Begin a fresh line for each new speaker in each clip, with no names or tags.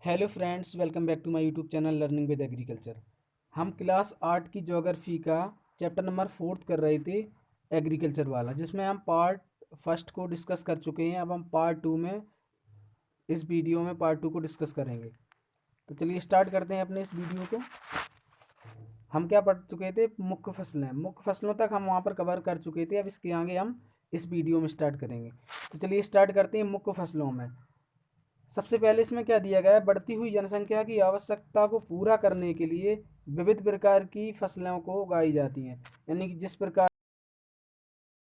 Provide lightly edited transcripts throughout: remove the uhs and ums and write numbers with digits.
Hello friends, welcome back to my YouTube channel learning with agriculture. हम class 8 की geography का chapter number 4 कर रहे थे, एग्रीकल्चर वाला, जिसमें हम पार्ट फर्स्ट को डिस्कस कर चुके हैं। अब हम पार्ट 2 में इस वीडियो में पार्ट 2 को डिस्कस करेंगे। तो चलिए स्टार्ट करते हैं अपने इस वीडियो को। हम क्या पढ़ चुके थे? मुख्य फसलें। मुख्य फसलों तक हम वहाँ पर कवर कर चुके थे। अब इसके आगे हम इस वीडियो में स्टार्ट करेंगे। तो चलिए स्टार्ट करते हैं मुख्य फसलों में। सबसे पहले इसमें क्या दिया गया है? बढ़ती हुई जनसंख्या की आवश्यकता को पूरा करने के लिए विविध प्रकार की फसलों को उगाई जाती हैं। यानी कि जिस प्रकार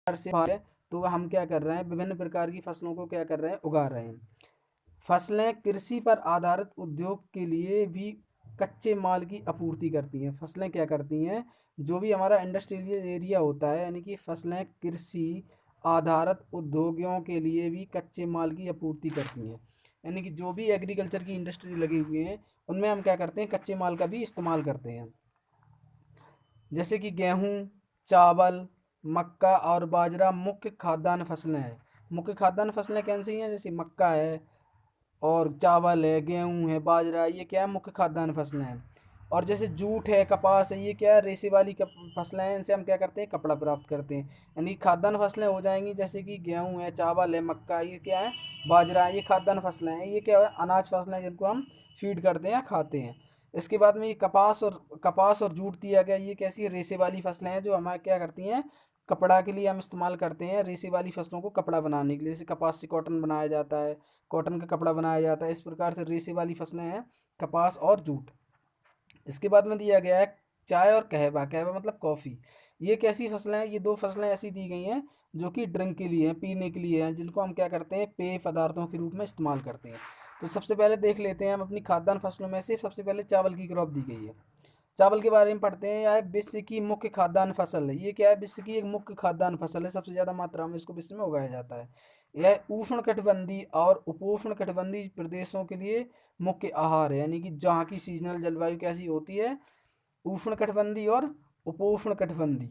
से है, तो हम क्या कर रहे हैं? विभिन्न प्रकार की फसलों को क्या कर रहे हैं? उगा रहे हैं। फसलें कृषि पर आधारित उद्योग के लिए भी कच्चे माल की आपूर्ति करती हैं। फसलें क्या करती हैं? जो भी हमारा इंडस्ट्रियल एरिया होता है, यानी कि फसलें कृषि आधारित उद्योगों के लिए भी कच्चे माल की आपूर्ति करती हैं। यानी कि जो भी एग्रीकल्चर की इंडस्ट्री लगी हुई हैं, उनमें हम क्या करते हैं? कच्चे माल का भी इस्तेमाल करते हैं। जैसे कि गेहूँ, चावल, मक्का और बाजरा मुख्य खाद्यान्न फसलें हैं। मुख्य खाद्यान्न फसलें कौन सी हैं? जैसे मक्का है और चावल है, गेहूँ है, बाजरा, ये क्या है? मुख्य खाद्यान्न फसलें हैं। और जैसे जूट है, कपास है, ये क्या है? रेशे वाली फसलें हैं। इनसे हम क्या करते हैं? कपड़ा प्राप्त करते हैं। यानी खाद्यान्न फसलें हो जाएंगी, जैसे कि गेहूँ है, चावल है, मक्का, ये क्या है? बाजरा है, ये खाद्यान्न फसलें हैं। ये क्या है? अनाज फसलें हैं, जिनको हम फीड करते हैं या खाते हैं। इसके बाद में ये कपास और जूट दिया गया। ये कैसी रेशे वाली फसलें हैं, जो हमारे क्या करती हैं? कपड़ा के लिए हम इस्तेमाल करते हैं। रेशे वाली फसलों को कपड़ा बनाने के लिए, जैसे कपास से कॉटन बनाया जाता है, कॉटन का कपड़ा बनाया जाता है। इस प्रकार से रेशे वाली फसलें हैं कपास और जूट। इसके बाद में दिया गया है चाय और कहवा। कहवा मतलब कॉफ़ी। ये कैसी फसलें हैं? ये दो फसलें ऐसी दी गई हैं जो कि ड्रिंक के लिए हैं, पीने के लिए हैं, जिनको हम क्या करते हैं? पेय पदार्थों के रूप में इस्तेमाल करते हैं। तो सबसे पहले देख लेते हैं हम अपनी खाद्यान्न फसलों में से। सबसे पहले चावल की क्रॉप दी गई है। चावल के बारे में पढ़ते हैं। यह विश्व की मुख्य खाद्यान्न फसल है। ये क्या है? विश्व की एक मुख्य खाद्यान्न फसल है। सबसे ज़्यादा मात्रा में इसको विश्व में उगाया जाता है। यह उष्णकटिबंधीय और उपोष्णकटिबंधीय प्रदेशों के लिए मुख्य आहार है। यानी कि जहाँ की सीजनल जलवायु कैसी होती है? उष्णकटिबंधीय और उपोष्णकटिबंधीय।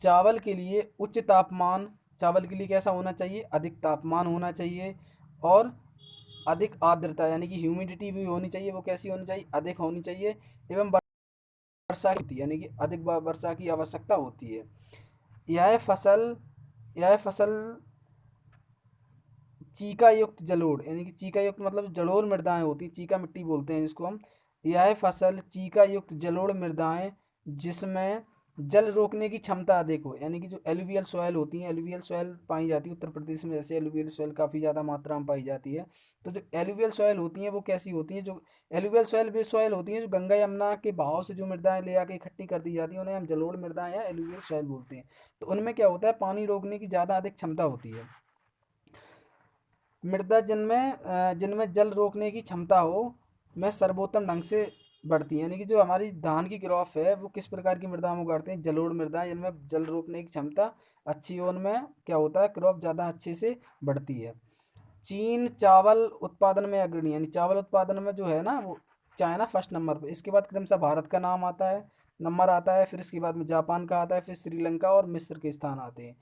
चावल के लिए उच्च तापमान। चावल के लिए कैसा होना चाहिए? अधिक तापमान होना चाहिए। और अधिक आर्द्रता, यानी कि ह्यूमिडिटी भी होनी चाहिए। वो कैसी होनी चाहिए? अधिक होनी चाहिए। एवं वर्षा होती है, यानी कि अधिक वर्षा की आवश्यकता होती है। यह फसल यह फसल चीका युक्त जलोढ़, यानी कि चीका युक्त मतलब जलोढ़ मृदाएं होती हैं, चीका मिट्टी बोलते हैं जिसको हम। यह फसल चीका युक्त जलोढ़ मृदाएं जिसमें जल रोकने की क्षमता अधिक हो। यानी कि जो एलुवियल सॉयल होती हैं, एलुवियल सॉयल पाई जाती है उत्तर प्रदेश में, जैसे एलुवियल सॉयल काफ़ी ज़्यादा मात्रा में पाई जाती है। तो जो एलुवियल सॉयल होती हैं वो कैसी होती हैं? जो एलुवियल सॉयल वे सॉयल होती हैं जो गंगा यमुना के बहाव से जो मृदाएं ले आके इकट्ठी कर दी जाती हैं, उन्हें हम जलोढ़ मृदाएं या एलुवियल सॉयल बोलते हैं। तो उनमें क्या होता है? पानी रोकने की ज़्यादा अधिक क्षमता होती है। मृदा जिनमें जल रोकने की क्षमता हो, में सर्वोत्तम ढंग से बढ़ती है। यानी कि जो हमारी धान की क्रॉप है, वो किस प्रकार की मृदा में उगाते हैं? जलोढ़ मृदा, जिनमें जल रोकने की क्षमता अच्छी हो। उनमें क्या होता है? क्रॉप ज़्यादा अच्छे से बढ़ती है। चीन चावल उत्पादन में अग्रणी, यानी चावल उत्पादन में जो है ना, वो चाइना फर्स्ट नंबर पे। इसके बाद क्रमशः भारत का नाम आता है, नंबर आता है। फिर इसके बाद में जापान का आता है, फिर श्रीलंका और मिस्र के स्थान आते हैं।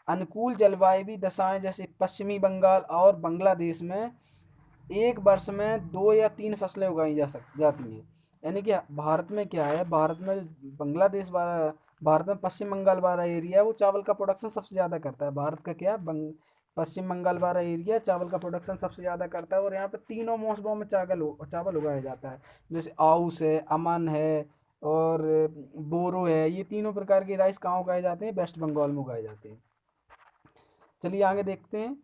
अनुकूल जलवायु दशाएं, जैसे पश्चिमी बंगाल और बांग्लादेश में एक वर्ष में 2 या 3 फसलें उगाई जाती हैं। यानी कि भारत में क्या है? भारत में भारत में पश्चिम बंगाल वाला एरिया है, वो चावल का प्रोडक्शन सबसे ज़्यादा करता है। भारत का क्या है? पश्चिम बंगाल वाला एरिया चावल का प्रोडक्शन सबसे ज़्यादा करता है। और यहाँ पे तीनों मौसमों में चावल उगाया जाता है। जैसे आउस है, अमन है और बोरो है। ये तीनों प्रकार के राइस कहाँ उगाए जाते हैं? वेस्ट बंगाल में उगाए जाते हैं। चलिए आगे देखते हैं।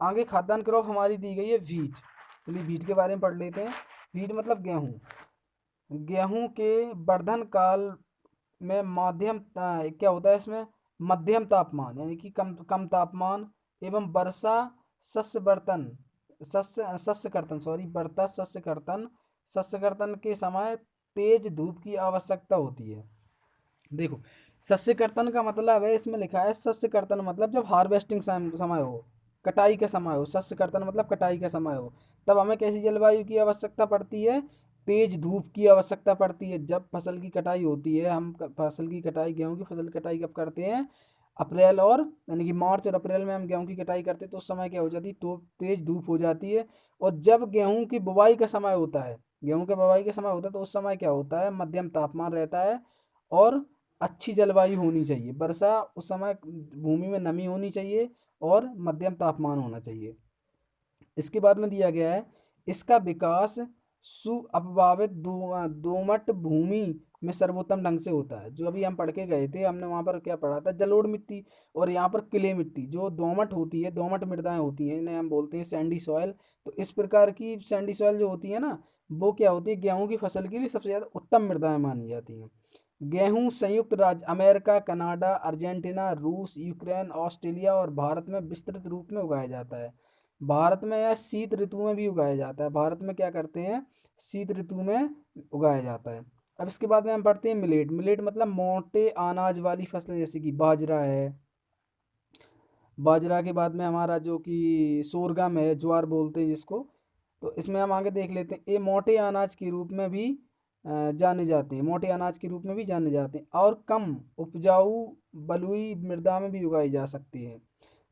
आगे खाद्यान्न क्रॉप हमारी दी गई है वीट। चलिए वीट के बारे में पढ़ लेते हैं। वीट मतलब गेहूँ। गेहूँ के वर्धन काल में क्या होता है इसमें? मध्यम तापमान, यानी कि कम कम तापमान एवं वर्षा शस्य बर्तन शस्य शस्य कर्तन सॉरी बर्ता शस्य कर्तन के समय तेज धूप की आवश्यकता होती है। देखो, शस्य कर्तन का मतलब है, इसमें लिखा है शस्य कर्तन मतलब जब हार्वेस्टिंग समय हो, कटाई का समय हो। शस्य कर्तन मतलब कटाई का समय हो। तब हमें कैसी जलवायु की आवश्यकता पड़ती है? तेज धूप की आवश्यकता पड़ती है। जब फसल की कटाई होती है, हम फसल की कटाई, गेहूं की फसल की कटाई कब करते हैं? अप्रैल और यानी कि मार्च और अप्रैल में हम गेहूं की कटाई करते हैं तो उस समय क्या हो जाती है, तो तेज धूप हो जाती है। और जब गेहूं की बुवाई का समय होता है, गेहूं के बुवाई का समय होता है तो उस समय क्या होता है, मध्यम तापमान रहता है और अच्छी जलवायु होनी चाहिए। वर्षा उस समय, भूमि में नमी होनी चाहिए और मध्यम तापमान होना चाहिए। इसके बाद में दिया गया है, इसका विकास सुअपवाहित दोमट भूमि में सर्वोत्तम ढंग से होता है। जो अभी हम पढ़ के गए थे, हमने वहाँ पर क्या पढ़ा था, जलोढ़ मिट्टी और यहाँ पर क्ले मिट्टी जो दोमट होती है, दोमट मृदाएं होती हैं, इन्हें हम बोलते हैं सैंडी सॉयल। तो इस प्रकार की सैंडी सॉयल जो होती है ना, वो क्या होती है, गेहूं की फसल के लिए सबसे ज़्यादा उत्तम मृदाएं मानी जाती हैं। गेहूं संयुक्त राज्य अमेरिका, कनाडा, अर्जेंटीना, रूस, यूक्रेन, ऑस्ट्रेलिया और भारत में विस्तृत रूप में उगाया जाता है। भारत में या शीत ऋतु में भी उगाया जाता है। भारत में क्या करते हैं, शीत ऋतु में उगाया जाता है। अब इसके बाद में हम पढ़ते हैं मिलेट। मिलेट मतलब मोटे अनाज वाली फसलें, जैसे कि बाजरा है। बाजरा के बाद में हमारा जो कि सोरगम है, ज्वार बोलते हैं जिसको। तो इसमें हम आगे देख लेते हैं, ये मोटे अनाज के रूप में भी जाने जाते हैं, मोटे अनाज के रूप में भी जाने जाते हैं और कम उपजाऊ बलुई मृदा में भी उगाई जा सकती है।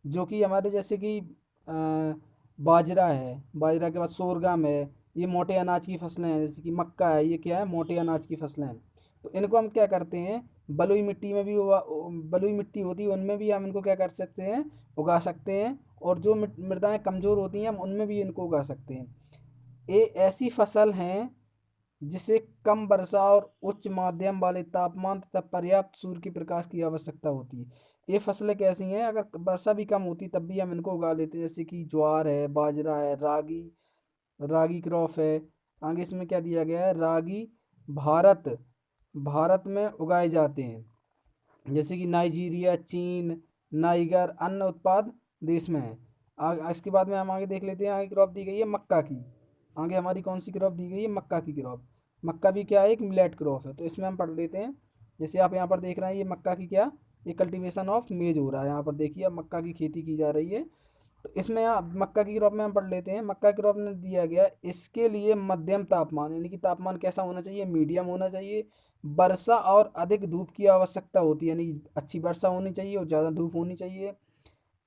जो कि हमारे जैसे कि बाजरा है, बाजरा के बाद सोरगम है, ये मोटे अनाज की फसलें हैं। जैसे कि मक्का है, ये क्या है, मोटे अनाज की फसलें हैं। तो इनको हम क्या करते हैं, बलुई मिट्टी में भी बलुई मिट्टी होती है उनमें भी हम इनको क्या कर सकते हैं, उगा सकते हैं। और जो मृदाएं कमज़ोर होती हैं हम उनमें भी इनको उगा सकते हैं। ये ऐसी फसल हैं जिसे कम वर्षा और उच्च माध्यम वाले तापमान तथा पर्याप्त सूर्य के प्रकाश की आवश्यकता होती है। ये फसलें कैसी हैं, अगर वर्षा भी कम होती तब भी हम इनको उगा लेते हैं, जैसे कि ज्वार है, बाजरा है, रागी, रागी क्रॉप है। आगे इसमें क्या दिया गया है, रागी भारत भारत में उगाए जाते हैं। जैसे कि नाइजीरिया, चीन, नाइगर अन्य उत्पाद देश में है। इसके बाद में हम आगे देख लेते हैं, आगे क्रॉप दी गई है मक्का की। आगे हमारी कौन सी क्रॉप दी गई है, मक्का की क्रॉप। मक्का भी क्या है, एक मिलेट क्रॉप है। तो इसमें हम पढ़ लेते हैं, जैसे आप यहाँ पर देख रहे हैं, ये मक्का की क्या, ये कल्टीवेशन ऑफ मेज हो रहा है। यहाँ पर देखिए अब मक्का की खेती की जा रही है। तो इसमें यहाँ मक्का की क्रॉप में हम पढ़ लेते हैं, मक्का की क्रॉप में दिया गया, इसके लिए मध्यम तापमान, यानी कि तापमान कैसा होना चाहिए, मीडियम होना चाहिए। वर्षा और अधिक धूप की आवश्यकता होती है, यानी अच्छी वर्षा होनी चाहिए और ज़्यादा धूप होनी चाहिए।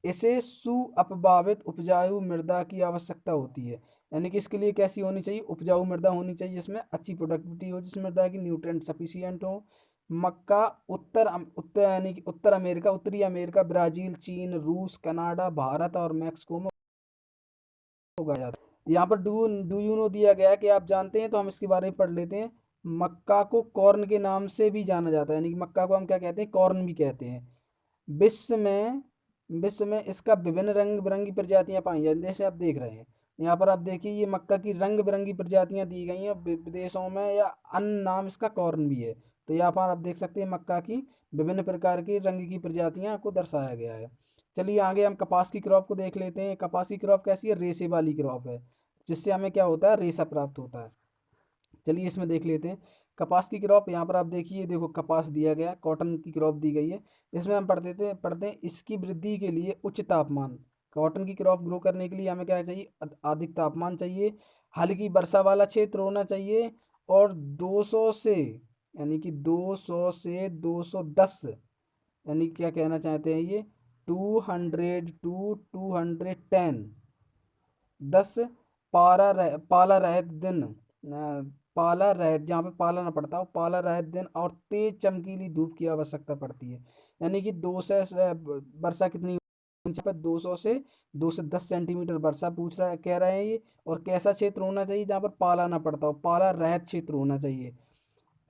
इसे सुअपवाहित उपजाऊ मृदा की आवश्यकता होती है, यानी कि इसके लिए कैसी होनी चाहिए, उपजाऊ मृदा होनी चाहिए जिसमें अच्छी प्रोडक्टिविटी हो, जिस मृदा की न्यूट्रिएंट सफिशिएंट हो। मक्का उत्तर यानी कि उत्तर अमेरिका, उत्तरी अमेरिका, ब्राज़ील, चीन, रूस, कनाडा, भारत और मैक्सिको में उगाया जाता है। यहाँ पर डू यू नो दिया गया है कि आप जानते हैं, तो हम इसके बारे में पढ़ लेते हैं। मक्का को कॉर्न के नाम से भी जाना जाता है, यानी कि मक्का को हम क्या कहते हैं, कॉर्न भी कहते हैं। विश्व में विश्व में इसका विभिन्न रंग बिरंगी प्रजातियां पाई जाती हैं, जैसे आप देख रहे हैं। यहाँ पर आप देखिए, ये मक्का की रंग बिरंगी प्रजातियां दी गई हैं विदेशों में, या अन्य नाम इसका कॉर्न भी है। तो यहाँ पर आप देख सकते हैं मक्का की विभिन्न प्रकार की रंग की प्रजातियां को दर्शाया गया है। चलिए आगे हम कपास की क्रॉप को देख लेते हैं। कपास की क्रॉप कैसी है, रेशे वाली क्रॉप है, जिससे हमें क्या होता है, रेशा प्राप्त होता है। चलिए इसमें देख लेते हैं कपास की क्रॉप। यहाँ पर आप देखिए, देखो कपास दिया गया, कॉटन की क्रॉप दी गई है। इसमें हम पढ़ते हैं इसकी वृद्धि के लिए उच्च तापमान। कॉटन की क्रॉप ग्रो करने के लिए हमें क्या चाहिए, अधिक तापमान चाहिए, हल्की वर्षा वाला क्षेत्र होना चाहिए, और 200 से, यानी कि 200 से 210, यानी क्या कहना चाहते हैं ये, 200 to 210 10 पाला रहित दिन, पाला रहित, जहाँ पे पाला ना पड़ता हो, पाला रहित दिन और तेज चमकीली धूप की आवश्यकता पड़ती है। यानी कि 200 से वर्षा कितनी होनी चाहिए, 200 से 10 सेंटीमीटर वर्षा पूछ रहा है, कह रहे हैं ये। और कैसा क्षेत्र होना चाहिए, जहाँ पर पाला ना पड़ता हो, पाला रहित क्षेत्र होना चाहिए।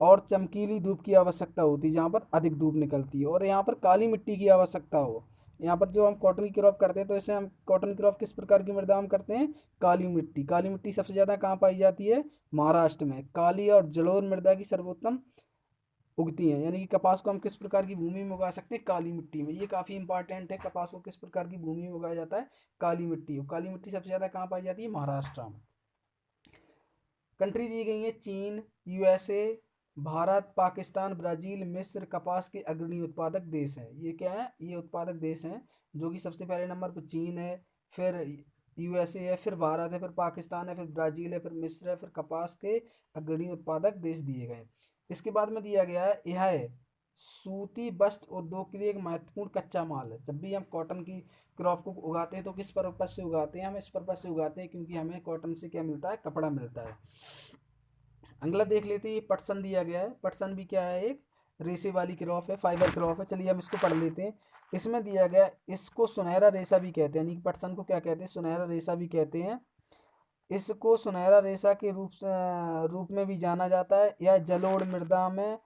और चमकीली धूप की आवश्यकता होती है, जहाँ पर अधिक धूप निकलती है। और यहाँ पर काली मिट्टी की आवश्यकता हो। यहाँ पर जो हम कॉटन की क्रॉप करते हैं, तो इसे हम कॉटन की क्रॉप किस प्रकार की मृदा हम करते हैं, काली मिट्टी। काली मिट्टी सबसे ज़्यादा कहाँ पाई जाती है, महाराष्ट्र में। काली और जलोढ़ मृदा की सर्वोत्तम उगती हैं। यानी कि कपास को हम किस प्रकार की भूमि में उगा सकते हैं, काली मिट्टी में। ये काफ़ी इंपॉर्टेंट है, कपास को किस प्रकार की भूमि में उगाया जाता है, काली मिट्टी। और काली मिट्टी सबसे ज़्यादा कहाँ पाई जाती है, महाराष्ट्र में। कंट्री दी गई है, चीन, यूएसए, भारत, पाकिस्तान, ब्राज़ील, मिस्र कपास के अग्रणी उत्पादक देश हैं। ये क्या है, ये उत्पादक देश हैं। जो कि सबसे पहले नंबर पर चीन है, फिर यूएसए है, फिर भारत है, फिर पाकिस्तान है, फिर ब्राज़ील है, फिर मिस्र है, फिर कपास के अग्रणी उत्पादक देश दिए गए। इसके बाद में दिया गया है, यह है सूती वस्त्र उद्योग के लिए एक महत्वपूर्ण कच्चा माल है। जब भी हम कॉटन की क्रॉप को उगाते हैं तो किस पर्पज से उगाते हैं, हम इस पर्पज से उगाते हैं क्योंकि हमें कॉटन से क्या मिलता है, कपड़ा मिलता है। अगला देख लेते हैं, ये पटसन दिया गया है। पटसन भी क्या है, एक रेशे वाली क्रॉप है, फाइबर क्रॉप है। चलिए हम इसको पढ़ लेते हैं। इसमें दिया गया है, इसको सुनहरा रेशा भी कहते हैं, यानी कि पटसन को क्या कहते हैं, सुनहरा रेशा भी कहते हैं। इसको सुनहरा रेशा के रूप में भी जाना जाता है। यह जलोढ़ मृदा में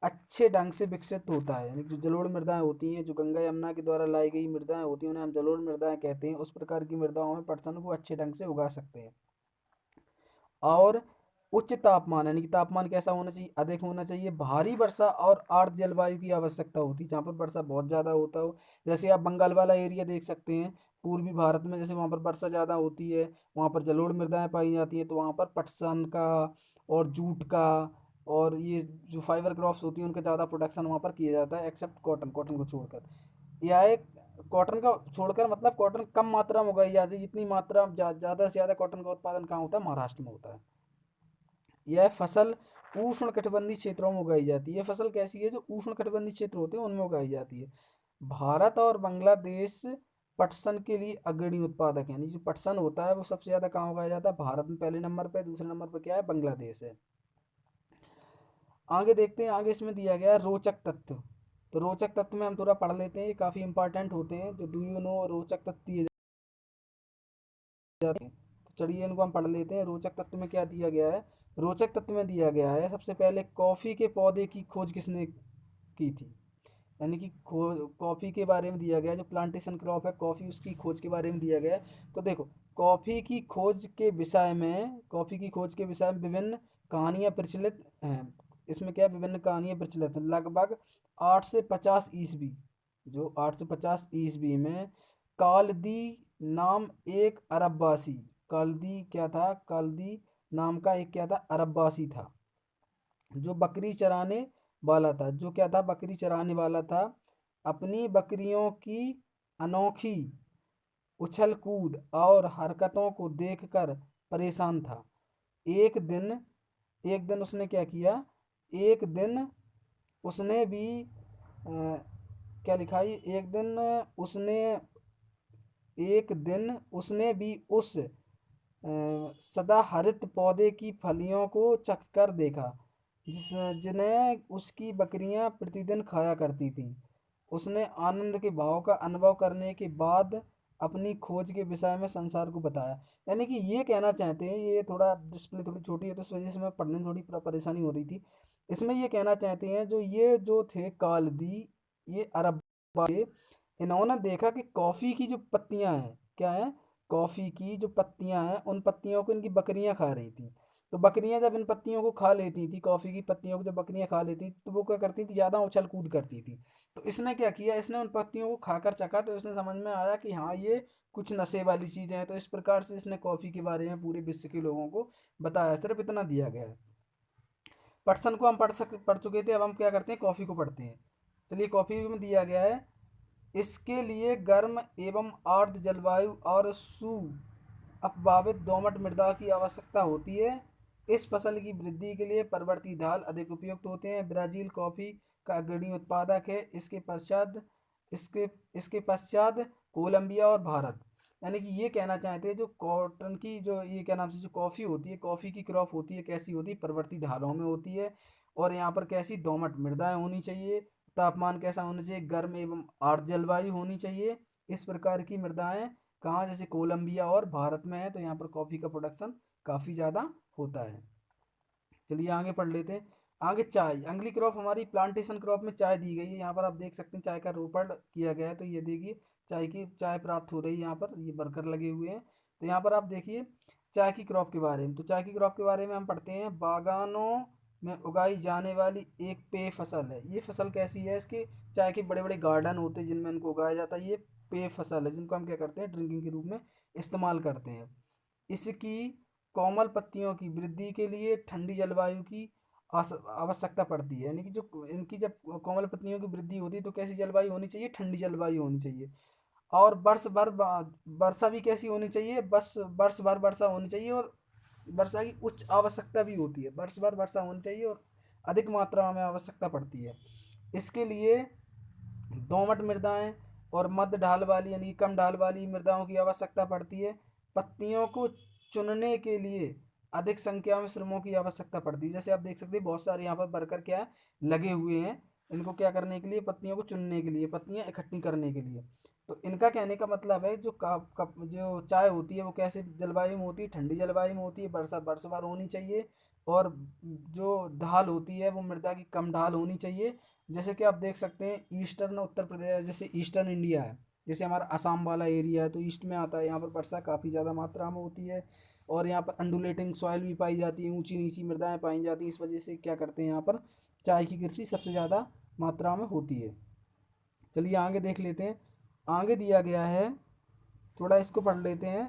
अच्छे ढंग से विकसित होता है, यानी कि जो जलोढ़ मृदाएं होती हैं, जो गंगा यमुना के द्वारा लाई गई मृदाएं होती हैं, उन्हें हम जलोढ़ मृदाएं कहते हैं। उस प्रकार की मृदाओं में पटसन को अच्छे ढंग से उगा सकते हैं। और उच्च तापमान, यानी कि तापमान कैसा होना चाहिए, अधिक होना चाहिए। भारी वर्षा और आर्द्र जलवायु की आवश्यकता होती है, जहाँ पर वर्षा बहुत ज़्यादा होता हो। जैसे आप बंगाल वाला एरिया देख सकते हैं, पूर्वी भारत में, जैसे वहाँ पर वर्षा ज़्यादा होती है, वहाँ पर जलोढ़ मृदाएं पाई जाती हैं, तो वहाँ पर पटसन का और जूट का और ये जो फाइबर क्रॉप्स होती हैं उनका ज़्यादा प्रोडक्शन वहाँ पर किया जाता है, एक्सेप्ट कॉटन, कॉटन को छोड़कर। यह एक कॉटन का छोड़कर, मतलब कॉटन कम मात्रा में उगाई जाती है, जितनी मात्रा ज़्यादा से ज़्यादा कॉटन का उत्पादन कहाँ होता है, महाराष्ट्र में होता है। यह फसल उष्ण कटिबंधीय क्षेत्रों में उगाई जाती है। ये फसल कैसी है, जो उष्ण कटिबंधीय क्षेत्र होते हैं उनमें उगाई जाती है। भारत और बांग्लादेश पटसन के लिए अग्रणी उत्पादक हैं, यानी जो पटसन होता है वो सबसे ज़्यादा कहाँ उगाया जाता है, भारत में पहले नंबर पे, दूसरे नंबर पे क्या है, बांग्लादेश है। आगे देखते हैं, आगे इसमें दिया गया है रोचक तत्व। तो रोचक तत्व में हम थोड़ा पढ़ लेते हैं, ये काफ़ी इंपॉर्टेंट होते हैं, जो डू यू नो रोचक तत्व दिए जाते हैं। तो चलिए इनको हम पढ़ लेते हैं। रोचक तत्व में क्या दिया गया है, रोचक तत्व में दिया गया है, सबसे पहले कॉफ़ी के पौधे की खोज किसने की थी, यानी कि कॉफ़ी के बारे में दिया गया है। जो प्लांटेशन क्रॉप है कॉफ़ी, उसकी खोज के बारे में दिया गया है। तो देखो, कॉफ़ी की खोज के विषय में विभिन्न कहानियाँ प्रचलित हैं। इसमें क्या है, विभिन्न कहानियाँ प्रचलित हैं। लगभग 8 से 50 ईस्वी, जो 8 से 50 ईस्वी में कालदी नाम एक अरबवासी, कालदी क्या था, कालदी नाम का एक क्या था, अरबवासी था, जो बकरी चराने वाला था, जो क्या था, बकरी चराने वाला था। अपनी बकरियों की अनोखी उछल कूद और हरकतों को देखकर परेशान था। एक दिन एक दिन उसने क्या किया, एक दिन उसने भी क्या लिखा है, एक दिन उसने भी उस सदाहरित पौधे की फलियों को चखकर देखा, जिस जिन्हें उसकी बकरियां प्रतिदिन खाया करती थीं। उसने आनंद के भाव का अनुभव करने के बाद अपनी खोज के विषय में संसार को बताया। यानी कि ये कहना चाहते हैं, ये थोड़ा डिस्प्ले थोड़ी छोटी है तो इस वजह से मैं पढ़ने में थोड़ी परेशानी हो रही थी। इसमें ये कहना चाहते हैं, जो ये जो थे कालदी, ये अरब थे, इन्होंने देखा कि कॉफ़ी की जो पत्तियां हैं, क्या है, कॉफ़ी की जो पत्तियां हैं, उन पत्तियों को इनकी बकरियां खा रही थी। तो बकरियां जब इन पत्तियों को खा लेती थी, कॉफ़ी की पत्तियों को जब बकरियां खा लेती थी, तो वो क्या करती थी, ज़्यादा उछल कूद करती थी। तो इसने क्या किया, इसने उन पत्तियों को खाकर चखा, तो इसने समझ में आया कि हाँ ये कुछ नशे वाली चीज़ें हैं। तो इस प्रकार से इसने कॉफ़ी के बारे में पूरे विश्व के लोगों को बताया। सिर्फ इतना दिया गया है। पटसन को हम पढ़ चुके थे, अब हम क्या करते हैं, कॉफ़ी को पढ़ते हैं। चलिए, कॉफ़ी में दिया गया है, इसके लिए गर्म एवं आर्द्र जलवायु और अपवाहित दोमट मृदा की आवश्यकता होती है। इस फसल की वृद्धि के लिए पर्वतीय ढाल अधिक उपयुक्त होते हैं। ब्राज़ील कॉफ़ी का अग्रणी उत्पादक है। इसके इसके पश्चात कोलंबिया और भारत। यानी कि ये कहना चाहते हैं, जो कॉटन की जो ये क्या नाम से जो कॉफ़ी होती है, कॉफ़ी की क्रॉप होती है, कैसी होती है, पर्वतीय ढालों में होती है। और यहाँ पर कैसी दोमट मृदाएं होनी चाहिए, तापमान कैसा होना चाहिए, गर्म एवं आर्द्र जलवायु होनी चाहिए। इस प्रकार की मृदाएं कहाँ, जैसे कोलंबिया और भारत में है, तो यहाँ पर कॉफ़ी का प्रोडक्शन काफ़ी ज़्यादा होता है। चलिए आगे पढ़ लेते हैं। आगे चाय, अगली क्रॉप हमारी प्लांटेशन क्रॉप में चाय दी गई है। यहाँ पर आप देख सकते हैं चाय का रोपण किया गया है। तो ये देखिए, चाय प्राप्त हो रही है, यहाँ पर ये वर्कर लगे हुए हैं। तो यहाँ पर आप देखिए चाय की क्रॉप के बारे में, तो चाय की क्रॉप के बारे में हम पढ़ते हैं। बागानों में उगाई जाने वाली एक पेय फसल है। ये फसल कैसी है, इसके चाय के बड़े बड़े गार्डन होते हैं जिनमें इनको उगाया जाता है। ये पेय फसल है, जिनको हम क्या करते हैं, ड्रिंकिंग के रूप में इस्तेमाल करते हैं। इसकी कोमल पत्तियों की वृद्धि के लिए ठंडी जलवायु की आवश्यकता पड़ती है। यानी कि जो इनकी जब कोमल पत्तियों की वृद्धि होती है तो कैसी जलवायु होनी चाहिए, ठंडी जलवायु होनी चाहिए। और वर्षा भी कैसी होनी चाहिए, बस वर्ष भर वर्षा होनी चाहिए। और वर्षा की उच्च आवश्यकता भी होती है, वर्ष भर वर्षा होनी चाहिए और अधिक मात्रा में आवश्यकता पड़ती है। इसके लिए दोमट मृदाएं और मध्य ढाल वाली यानी कम ढाल वाली मृदाओं की आवश्यकता पड़ती है। पत्तियों को चुनने के लिए अधिक संख्या में श्रमों की आवश्यकता पड़ती है। जैसे आप देख सकते हैं बहुत सारे यहाँ पर वर्कर क्या है लगे हुए हैं, इनको क्या करने के लिए, पत्तियों को चुनने के लिए, पत्तियां इकट्ठी करने के लिए। तो इनका कहने का मतलब है जो जो चाय होती है वो कैसे जलवायु में होती है, ठंडी जलवायु में होती है, वर्षा बरसात होनी चाहिए। और जो ढाल होती है वो मृदा की कम ढाल होनी चाहिए। जैसे कि आप देख सकते हैं ईस्टर्न उत्तर प्रदेश, जैसे ईस्टर्न इंडिया है, जैसे हमारा असम वाला एरिया है तो ईस्ट में आता है, यहाँ पर वर्षा काफ़ी ज़्यादा मात्रा में होती है। और यहाँ पर अंडुलेटिंग सॉइल भी पाई जाती है, ऊंची नीची मृदाएं पाई जाती हैं। इस वजह से क्या करते हैं यहाँ पर चाय की कृषि सबसे ज़्यादा मात्रा में होती है। चलिए आगे देख लेते हैं। आगे दिया गया है, थोड़ा इसको पढ़ लेते हैं।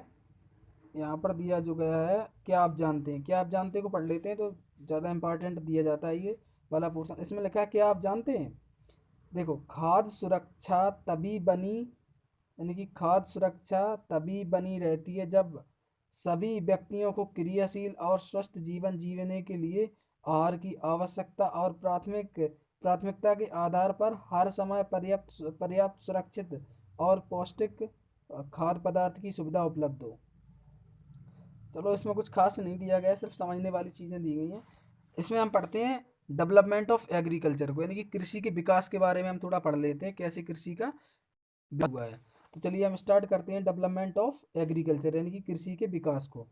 यहाँ पर दिया जो गया है, क्या आप जानते हैं, क्या आप जानते हैं को पढ़ लेते हैं तो ज़्यादा इंपॉर्टेंट दिया जाता है ये वाला पोर्शन। इसमें लिखा है क्या आप जानते हैं। देखो, खाद्य सुरक्षा तभी बनी, यानी कि खाद्य सुरक्षा तभी बनी रहती है जब सभी व्यक्तियों को क्रियाशील और स्वस्थ जीवन जीने के लिए आहार की आवश्यकता और प्राथमिकता के आधार पर हर समय पर्याप्त पर्याप्त सुरक्षित और पौष्टिक खाद्य पदार्थ की सुविधा उपलब्ध हो। चलो, इसमें कुछ खास नहीं दिया गया है, सिर्फ समझने वाली चीज़ें दी गई हैं। इसमें हम पढ़ते हैं डेवलपमेंट ऑफ एग्रीकल्चर को, यानी कि कृषि के विकास के बारे में हम थोड़ा पढ़ लेते हैं, कैसे कृषि का हुआ है। तो चलिए हम स्टार्ट करते हैं डेवलपमेंट ऑफ एग्रीकल्चर यानी कि कृषि के विकास को।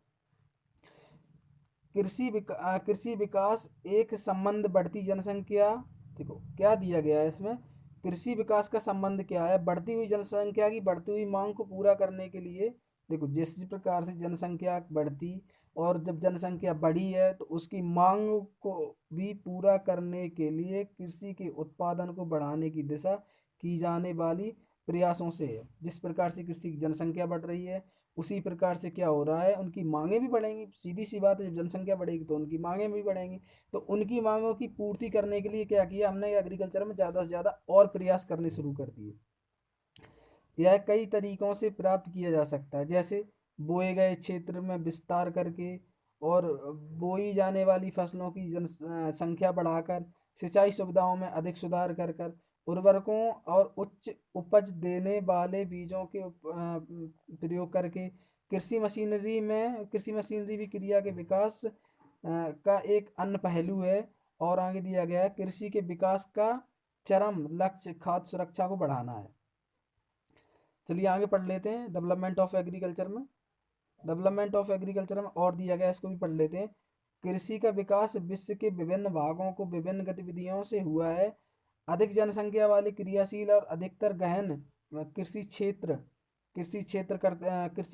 कृषि विकास एक संबंध बढ़ती जनसंख्या। देखो क्या दिया गया है इसमें, कृषि विकास का संबंध क्या है, बढ़ती हुई जनसंख्या की बढ़ती हुई मांग को पूरा करने के लिए। देखो जिस प्रकार से जनसंख्या बढ़ती और जब जनसंख्या बढ़ी है तो उसकी मांग को भी पूरा करने के लिए कृषि के उत्पादन को बढ़ाने की दिशा की जाने वाली प्रयासों से है। जिस प्रकार से कृषि की जनसंख्या बढ़ रही है उसी प्रकार से क्या हो रहा है, उनकी मांगें भी बढ़ेंगी। सीधी सी बात है, जब जनसंख्या बढ़ेगी तो उनकी मांगें भी बढ़ेंगी। तो उनकी मांगों की पूर्ति करने के लिए क्या किया हमने, एग्रीकल्चर में ज़्यादा से ज़्यादा और प्रयास करने शुरू कर दिए। यह कई तरीकों से प्राप्त किया जा सकता है, जैसे बोए गए क्षेत्र में विस्तार करके और बोई जाने वाली फसलों की संख्या बढ़ाकर, सिंचाई सुविधाओं में अधिक सुधार कर कर, उर्वरकों और उच्च उपज देने वाले बीजों के प्रयोग करके, कृषि मशीनरी भी क्रिया के विकास का एक अन्य पहलू है। और आगे दिया गया है कृषि के विकास का चरम लक्ष्य खाद्य सुरक्षा को बढ़ाना है। चलिए आगे पढ़ लेते हैं डेवलपमेंट ऑफ एग्रीकल्चर में। डेवलपमेंट ऑफ एग्रीकल्चर में और दिया गया, इसको भी पढ़ लेते हैं। कृषि का विकास विश्व के विभिन्न भागों को विभिन्न गतिविधियों से हुआ है। अधिक जनसंख्या वाले क्रियाशील और अधिकतर गहन कृषि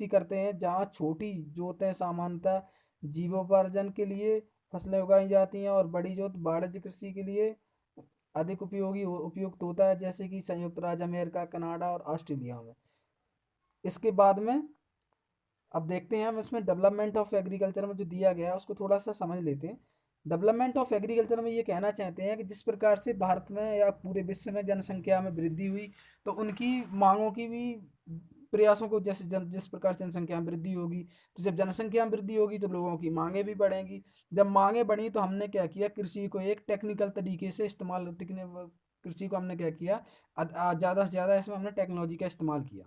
करते हैं, जहाँ छोटी जोतें सामान्यतः जीवोपार्जन के लिए फसलें उगाई जाती हैं और बड़ी जोत वाणिज्य कृषि के लिए अधिक उपयुक्त होता है, जैसे कि संयुक्त राज्य अमेरिका, कनाडा और ऑस्ट्रेलिया में। इसके बाद में अब देखते हैं हम इसमें डेवलपमेंट ऑफ एग्रीकल्चर में जो दिया गया है उसको थोड़ा सा समझ लेते हैं। डेवलपमेंट ऑफ एग्रीकल्चर में ये कहना चाहते हैं कि जिस प्रकार से भारत में या पूरे विश्व में जनसंख्या में वृद्धि हुई तो उनकी मांगों की भी प्रयासों को, जिस प्रकार से जनसंख्या में वृद्धि होगी तो जब जनसंख्या में वृद्धि होगी तो लोगों की मांगें भी बढ़ेंगी। जब मांगें बढ़ी तो हमने क्या किया, कृषि को एक टेक्निकल तरीके से कृषि को हमने क्या किया, ज़्यादा से ज़्यादा इसमें हमने टेक्नोलॉजी का इस्तेमाल किया।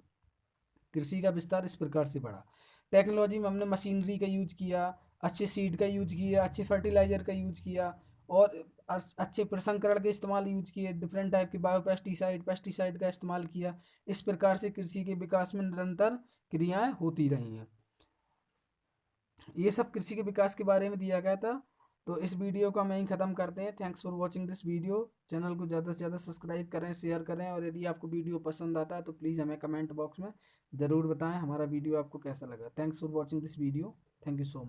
कृषि का विस्तार इस प्रकार से बढ़ा। टेक्नोलॉजी में हमने मशीनरी का यूज किया, अच्छे सीड का यूज किया, अच्छे फर्टिलाइजर का यूज किया और अच्छे प्रसंकरण के इस्तेमाल यूज किए, डिफरेंट टाइप के पेस्टिसाइड का इस्तेमाल किया। इस प्रकार से कृषि के विकास में निरंतर क्रियाएं होती रही हैं। ये सब कृषि के विकास के बारे में दिया गया था। तो इस वीडियो को हम यहीं ख़त्म करते हैं। Thanks for watching this video. Channel को ज़्यादा से ज़्यादा सब्सक्राइब करें, शेयर करें और यदि आपको वीडियो पसंद आता है तो प्लीज़ हमें कमेंट बॉक्स में ज़रूर बताएं हमारा वीडियो आपको कैसा लगा। Thanks for watching this video. Thank you so much.